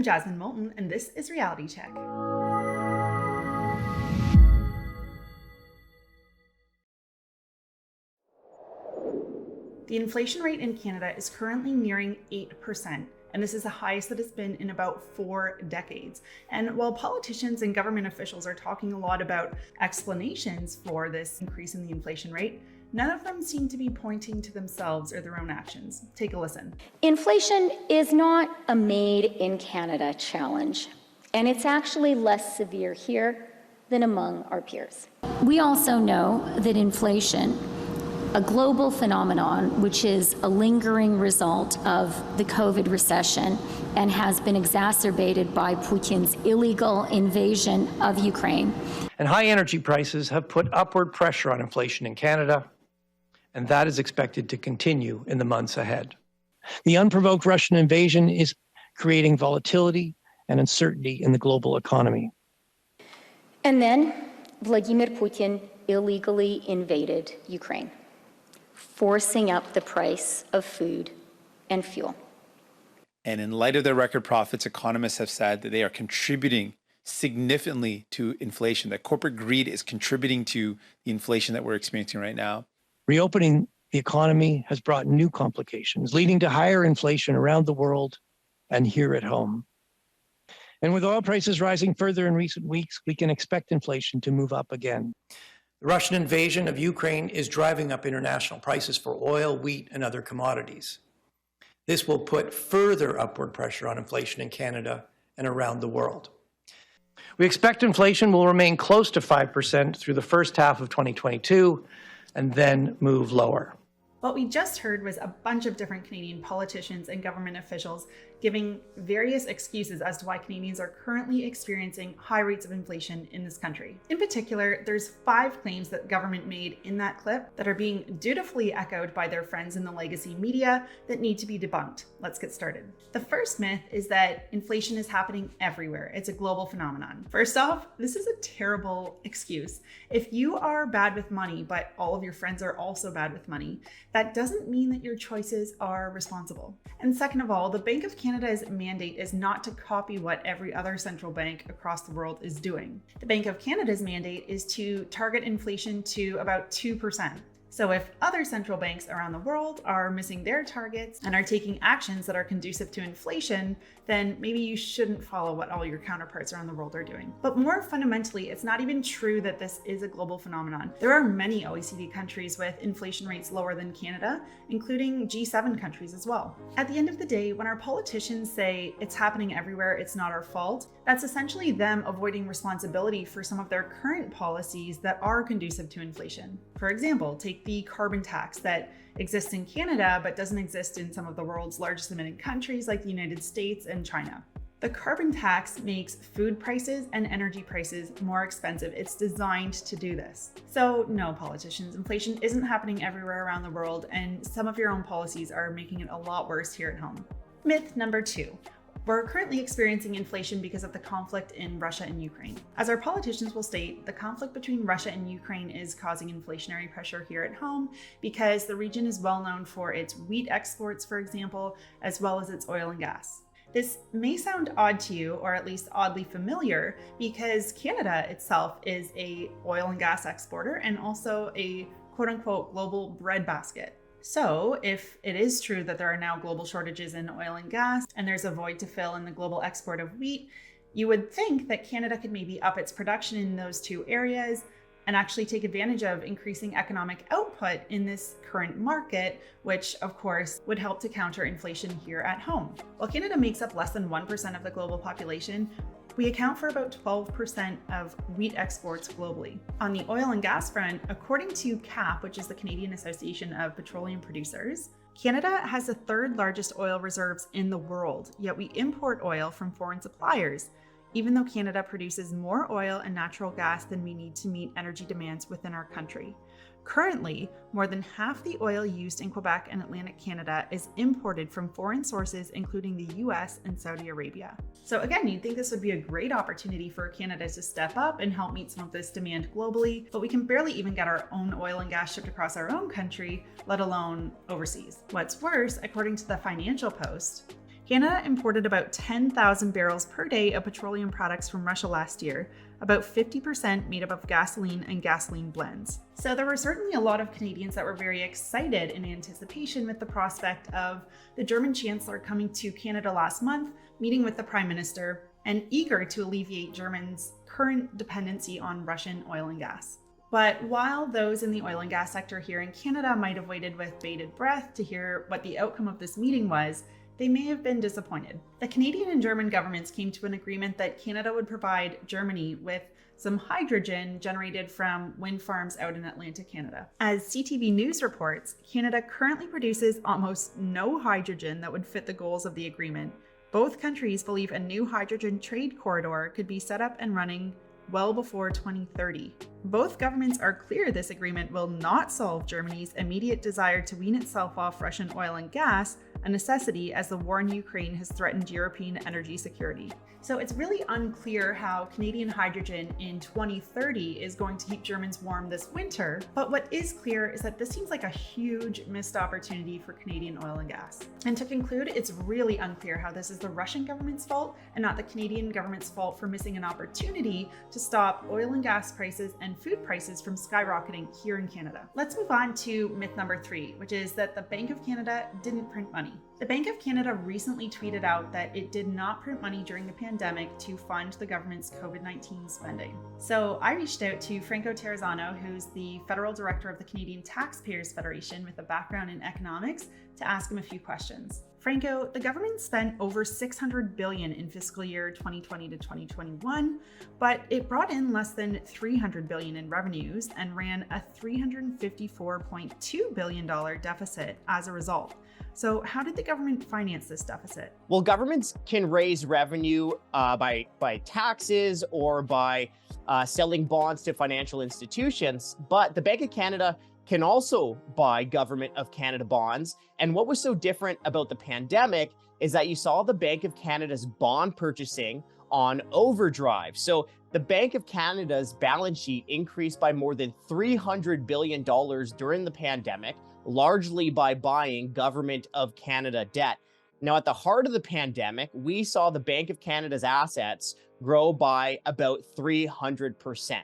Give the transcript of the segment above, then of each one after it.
I'm Jasmine Moulton, and this is Reality Check. The inflation rate in Canada is currently nearing 8%, and this is the highest that it's been in about 4 decades. And while politicians and government officials are talking a lot about explanations for this increase in the inflation rate, none of them seem to be pointing to themselves or their own actions. Take a listen. Inflation is not a made in Canada challenge, and it's actually less severe here than among our peers. We also know that inflation, a global phenomenon which is a lingering result of the COVID recession and has been exacerbated by Putin's illegal invasion of Ukraine. And high energy prices have put upward pressure on inflation in Canada, and that is expected to continue in the months ahead. The unprovoked Russian invasion is creating volatility and uncertainty in the global economy. And then Vladimir Putin illegally invaded Ukraine, forcing up the price of food and fuel. And in light of their record profits, economists have said that they are contributing significantly to inflation, that corporate greed is contributing to the inflation that we're experiencing right now. Reopening the economy has brought new complications, leading to higher inflation around the world and here at home. And with oil prices rising further in recent weeks, we can expect inflation to move up again. The Russian invasion of Ukraine is driving up international prices for oil, wheat, and other commodities. This will put further upward pressure on inflation in Canada and around the world. We expect inflation will remain close to 5% through the first half of 2022 and then move lower. What we just heard was a bunch of different Canadian politicians and government officials giving various excuses as to why Canadians are currently experiencing high rates of inflation in this country. In particular, there's 5 claims that government made in that clip that are being dutifully echoed by their friends in the legacy media that need to be debunked. Let's get started. The first myth is that inflation is happening everywhere. It's a global phenomenon. First off, this is a terrible excuse. If you are bad with money, but all of your friends are also bad with money, that doesn't mean that your choices are responsible. And second of all, the Bank of Canada's mandate is not to copy what every other central bank across the world is doing. The Bank of Canada's mandate is to target inflation to about 2%. So if other central banks around the world are missing their targets and are taking actions that are conducive to inflation, then maybe you shouldn't follow what all your counterparts around the world are doing. But more fundamentally, it's not even true that this is a global phenomenon. There are many OECD countries with inflation rates lower than Canada, including G7 countries as well. At the end of the day, when our politicians say it's happening everywhere, it's not our fault, that's essentially them avoiding responsibility for some of their current policies that are conducive to inflation. For example, take the carbon tax that exists in Canada but doesn't exist in some of the world's largest emitting countries like the United States and China. The carbon tax makes food prices and energy prices more expensive. It's designed to do this. So no, politicians, inflation isn't happening everywhere around the world, and some of your own policies are making it a lot worse here at home. Myth number 2. We're currently experiencing inflation because of the conflict in Russia and Ukraine. As our politicians will state, the conflict between Russia and Ukraine is causing inflationary pressure here at home because the region is well known for its wheat exports, for example, as well as its oil and gas. This may sound odd to you, or at least oddly familiar, because Canada itself is an oil and gas exporter and also a quote-unquote global breadbasket. So if it is true that there are now global shortages in oil and gas and there's a void to fill in the global export of wheat, you would think that Canada could maybe up its production in those 2 areas and actually take advantage of increasing economic output in this current market, which of course would help to counter inflation here at home. While Canada makes up less than 1% of the global population, we account for about 12% of wheat exports globally. On the oil and gas front, according to CAP, which is the Canadian Association of Petroleum Producers, Canada has the 3rd largest oil reserves in the world, yet we import oil from foreign suppliers, even though Canada produces more oil and natural gas than we need to meet energy demands within our country. Currently, more than half the oil used in Quebec and Atlantic Canada is imported from foreign sources, including the US and Saudi Arabia. So again, you'd think this would be a great opportunity for Canada to step up and help meet some of this demand globally, but we can barely even get our own oil and gas shipped across our own country, let alone overseas. What's worse, according to the Financial Post, Canada imported about 10,000 barrels per day of petroleum products from Russia last year, about 50% made up of gasoline and gasoline blends. So there were certainly a lot of Canadians that were very excited in anticipation with the prospect of the German Chancellor coming to Canada last month, meeting with the Prime Minister, and eager to alleviate Germany's current dependency on Russian oil and gas. But while those in the oil and gas sector here in Canada might have waited with bated breath to hear what the outcome of this meeting was, they may have been disappointed. The Canadian and German governments came to an agreement that Canada would provide Germany with some hydrogen generated from wind farms out in Atlantic Canada. As CTV News reports, Canada currently produces almost no hydrogen that would fit the goals of the agreement. Both countries believe a new hydrogen trade corridor could be set up and running well before 2030. Both governments are clear this agreement will not solve Germany's immediate desire to wean itself off Russian oil and gas, a necessity as the war in Ukraine has threatened European energy security. So it's really unclear how Canadian hydrogen in 2030 is going to keep Germans warm this winter, but what is clear is that this seems like a huge missed opportunity for Canadian oil and gas. And to conclude, it's really unclear how this is the Russian government's fault and not the Canadian government's fault for missing an opportunity to stop oil and gas prices and food prices from skyrocketing here in Canada. Let's move on to myth number 3, which is that the Bank of Canada didn't print money. The Bank of Canada recently tweeted out that it did not print money during the pandemic to fund the government's COVID-19 spending. So I reached out to Franco Terrazzano, who's the federal director of the Canadian Taxpayers Federation with a background in economics, to ask him a few questions. Franco, the government spent over $600 billion in fiscal year 2020 to 2021, but it brought in less than $300 billion in revenues and ran a $354.2 billion deficit as a result. So how did the government finance this deficit? Well, governments can raise revenue by taxes or by selling bonds to financial institutions, but the Bank of Canada can also buy Government of Canada bonds. And what was so different about the pandemic is that you saw the Bank of Canada's bond purchasing on overdrive. So the Bank of Canada's balance sheet increased by more than $300 billion during the pandemic, largely by buying Government of Canada debt. Now, at the heart of the pandemic, we saw the Bank of Canada's assets grow by about 300%.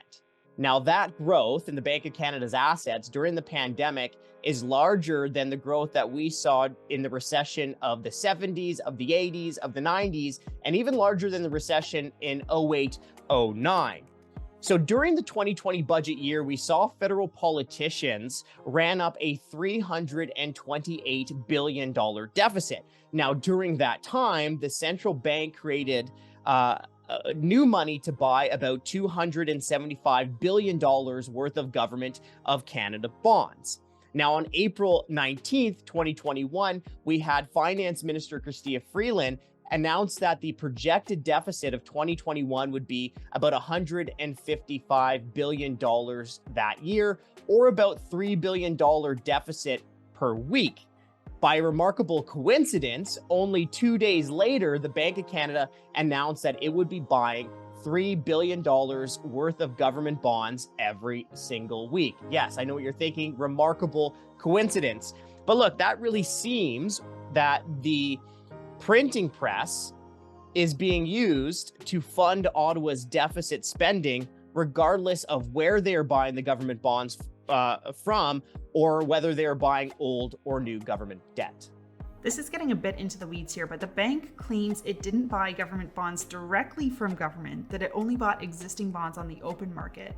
Now, that growth in the Bank of Canada's assets during the pandemic is larger than the growth that we saw in the recession of the 70s, of the 80s, of the 90s, and even larger than the recession in 08-09. So during the 2020 budget year, we saw federal politicians ran up a $328 billion deficit. Now, during that time, the central bank created new money to buy about $275 billion worth of Government of Canada bonds. Now, on April 19th, 2021, we had Finance Minister Chrystia Freeland announced that the projected deficit of 2021 would be about $155 billion that year, or about $3 billion deficit per week. By a remarkable coincidence, only 2 days later, the Bank of Canada announced that it would be buying $3 billion worth of government bonds every single week. Yes, I know what you're thinking, remarkable coincidence. But look, that really seems that the printing press is being used to fund Ottawa's deficit spending, regardless of where they're buying the government bonds from, or whether they're buying old or new government debt. This is getting a bit into the weeds here, but the bank claims it didn't buy government bonds directly from government, that it only bought existing bonds on the open market.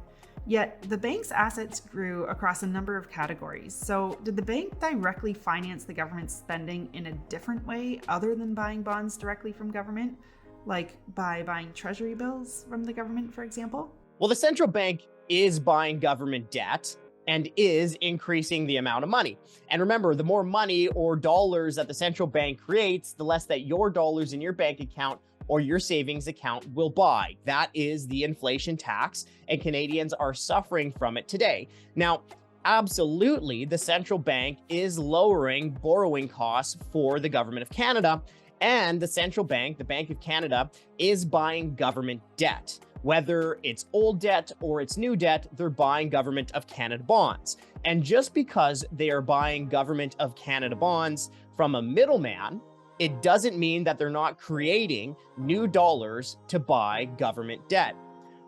Yet the bank's assets grew across a number of categories. So did the bank directly finance the government's spending in a different way other than buying bonds directly from government? Like by buying treasury bills from the government, for example? Well, the central bank is buying government debt and is increasing the amount of money. And remember, the more money or dollars that the central bank creates, the less that your dollars in your bank account or your savings account will buy. That is the inflation tax, and Canadians are suffering from it today. Now, absolutely, the central bank is lowering borrowing costs for the Government of Canada, and the central bank, the Bank of Canada, is buying government debt. Whether it's old debt or it's new debt, they're buying Government of Canada bonds. And just because they are buying Government of Canada bonds from a middleman, it doesn't mean that they're not creating new dollars to buy government debt.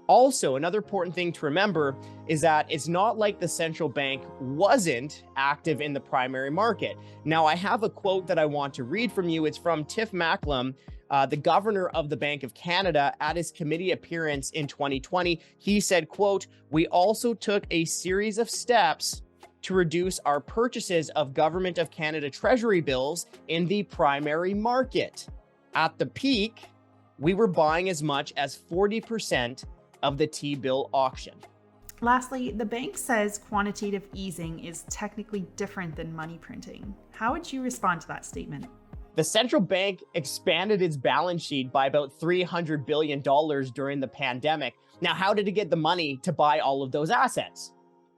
Also, another important thing to remember is that it's not like the central bank wasn't active in the primary market. Now, I have a quote that I want to read from you. It's from Tiff Macklem, the governor of the Bank of Canada, at his committee appearance in 2020. He said, quote, "We also took a series of steps to reduce our purchases of Government of Canada Treasury bills in the primary market. At the peak, we were buying as much as 40% of the T-bill auction." Lastly, the bank says quantitative easing is technically different than money printing. How would you respond to that statement? The central bank expanded its balance sheet by about $300 billion during the pandemic. Now, how did it get the money to buy all of those assets?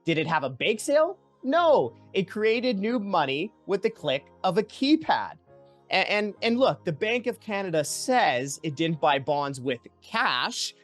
Did it have a bake sale? No, it created new money with the click of a keypad. And look, the Bank of Canada says it didn't buy bonds with cash,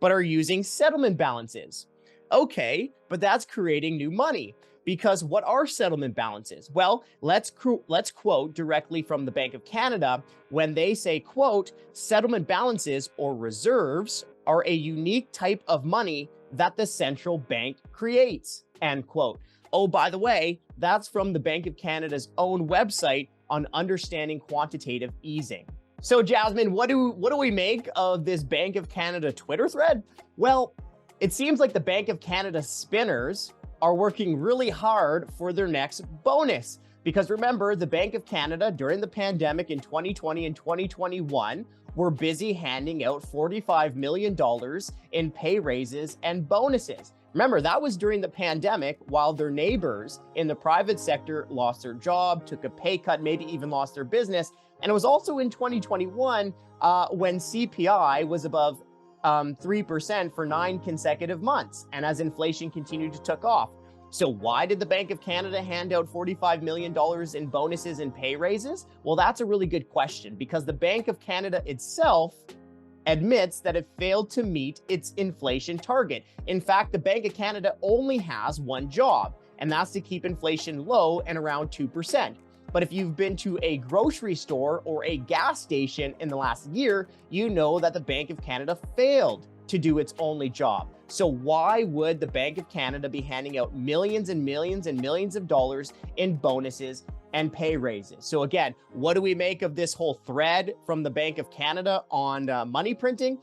but are using settlement balances. Okay, but that's creating new money. Because what are settlement balances? Well, let's quote directly from the Bank of Canada when they say, quote, "Settlement balances or reserves are a unique type of money that the central bank creates," end quote. Oh, by the way, that's from the Bank of Canada's own website on understanding quantitative easing. So Jasmine, what do we make of this Bank of Canada Twitter thread? Well, it seems like the Bank of Canada spinners are working really hard for their next bonus. Because remember, the Bank of Canada during the pandemic in 2020 and 2021 were busy handing out $45 million in pay raises and bonuses. Remember, that was during the pandemic while their neighbors in the private sector lost their job, took a pay cut, maybe even lost their business. And it was also in 2021 when CPI was above 3% for 9 consecutive months, and as inflation continued to tick off. So why did the Bank of Canada hand out $45 million in bonuses and pay raises? Well, that's a really good question, because the Bank of Canada itself admits that it failed to meet its inflation target. In fact, the Bank of Canada only has one job, and that's to keep inflation low and around 2%. But if you've been to a grocery store or a gas station in the last year, you know that the Bank of Canada failed to do its only job. So why would the Bank of Canada be handing out millions and millions and millions of dollars in bonuses and pay raises? So again, what do we make of this whole thread from the Bank of Canada on money printing?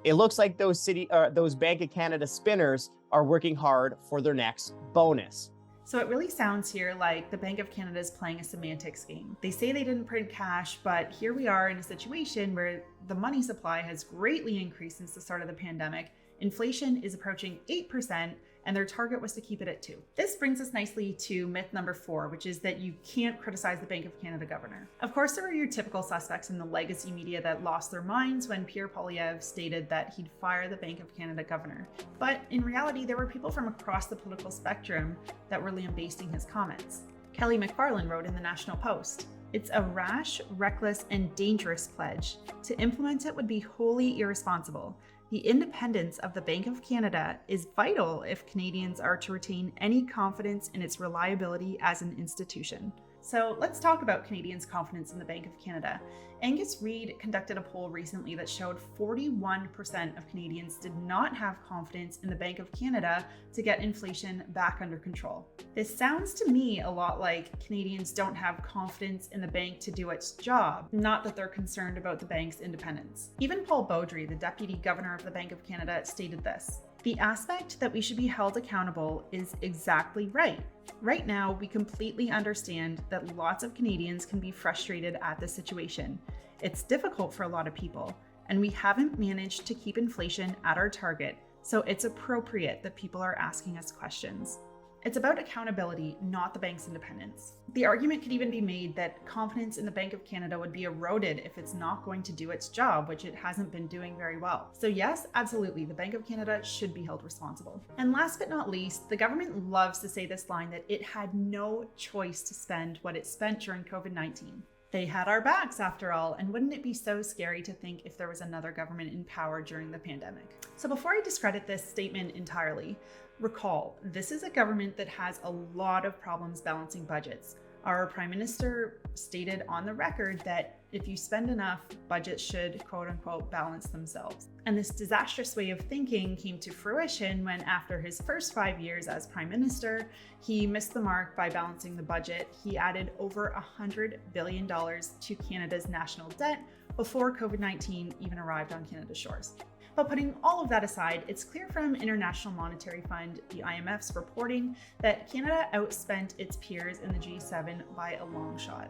It looks like those Bank of Canada spinners are working hard for their next bonus. So it really sounds here like the Bank of Canada is playing a semantics game. They say they didn't print cash, but here we are in a situation where the money supply has greatly increased since the start of the pandemic. Inflation is approaching 8%, and their target was to keep it at 2%. This brings us nicely to myth number 4, which is that you can't criticize the Bank of Canada governor. Of course, there are your typical suspects in the legacy media that lost their minds when Pierre Poilievre stated that he'd fire the Bank of Canada governor. But in reality, there were people from across the political spectrum that were lambasting his comments. Kelly McFarlane wrote in the National Post, "It's a rash, reckless, and dangerous pledge. To implement it would be wholly irresponsible. The independence of the Bank of Canada is vital if Canadians are to retain any confidence in its reliability as an institution." So let's talk about Canadians' confidence in the Bank of Canada. Angus Reid conducted a poll recently that showed 41% of Canadians did not have confidence in the Bank of Canada to get inflation back under control. This sounds to me a lot like Canadians don't have confidence in the bank to do its job, not that they're concerned about the bank's independence. Even Paul Beaudry, the Deputy Governor of the Bank of Canada, stated this: "The aspect that we should be held accountable is exactly right. Right now, we completely understand that lots of Canadians can be frustrated at the situation. It's difficult for a lot of people, and we haven't managed to keep inflation at our target, so it's appropriate that people are asking us questions." It's about accountability, not the bank's independence. The argument could even be made that confidence in the Bank of Canada would be eroded if it's not going to do its job, which it hasn't been doing very well. So yes, absolutely, the Bank of Canada should be held responsible. And last but not least, the government loves to say this line that it had no choice to spend what it spent during COVID-19. They had our backs after all, and wouldn't it be so scary to think if there was another government in power during the pandemic? So before I discredit this statement entirely, recall, this is a government that has a lot of problems balancing budgets. Our Prime Minister stated on the record that if you spend enough, budgets should quote unquote balance themselves. And this disastrous way of thinking came to fruition when, after his first 5 years as Prime Minister, he missed the mark by balancing the budget. He added over $100 billion to Canada's national debt before COVID-19 even arrived on Canada's shores. But putting all of that aside, it's clear from International Monetary Fund, the IMF's reporting, that Canada outspent its peers in the G7 by a long shot.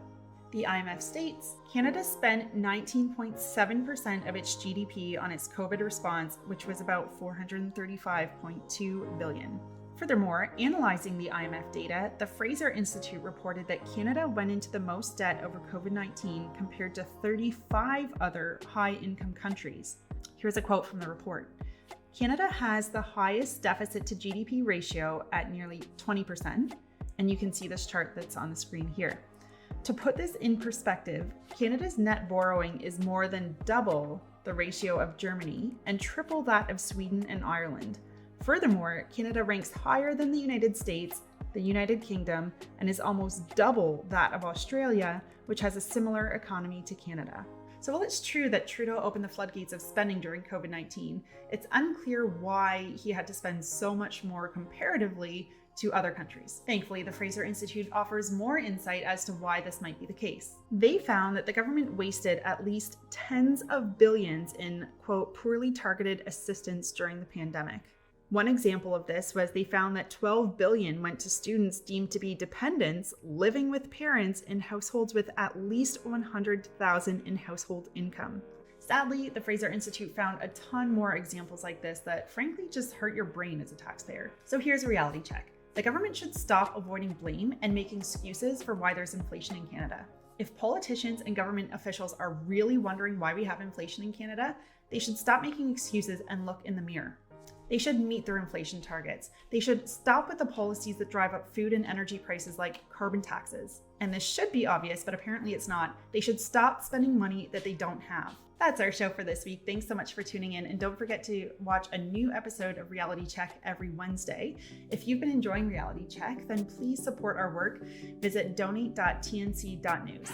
The IMF states, Canada spent 19.7% of its GDP on its COVID response, which was about $435.2 billion. Furthermore, analyzing the IMF data, the Fraser Institute reported that Canada went into the most debt over COVID-19 compared to 35 other high-income countries. Here's a quote from the report. Canada has the highest deficit to GDP ratio at nearly 20%, and you can see this chart that's on the screen here. To put this in perspective, Canada's net borrowing is more than double the ratio of Germany and triple that of Sweden and Ireland. Furthermore, Canada ranks higher than the United States, the United Kingdom, and is almost double that of Australia, which has a similar economy to Canada. So while it's true that Trudeau opened the floodgates of spending during COVID-19, it's unclear why he had to spend so much more comparatively to other countries. Thankfully, the Fraser Institute offers more insight as to why this might be the case. They found that the government wasted at least tens of billions in, quote, poorly targeted assistance during the pandemic. One example of this was they found that $12 billion went to students deemed to be dependents living with parents in households with at least $100,000 in household income. Sadly, the Fraser Institute found a ton more examples like this that frankly just hurt your brain as a taxpayer. So here's a reality check. The government should stop avoiding blame and making excuses for why there's inflation in Canada. If politicians and government officials are really wondering why we have inflation in Canada, they should stop making excuses and look in the mirror. They should meet their inflation targets. They should stop with the policies that drive up food and energy prices like carbon taxes. And this should be obvious, but apparently it's not. They should stop spending money that they don't have. That's our show for this week. Thanks so much for tuning in, and don't forget to watch a new episode of Reality Check every Wednesday. If you've been enjoying Reality Check, then please support our work. Visit donate.tnc.news.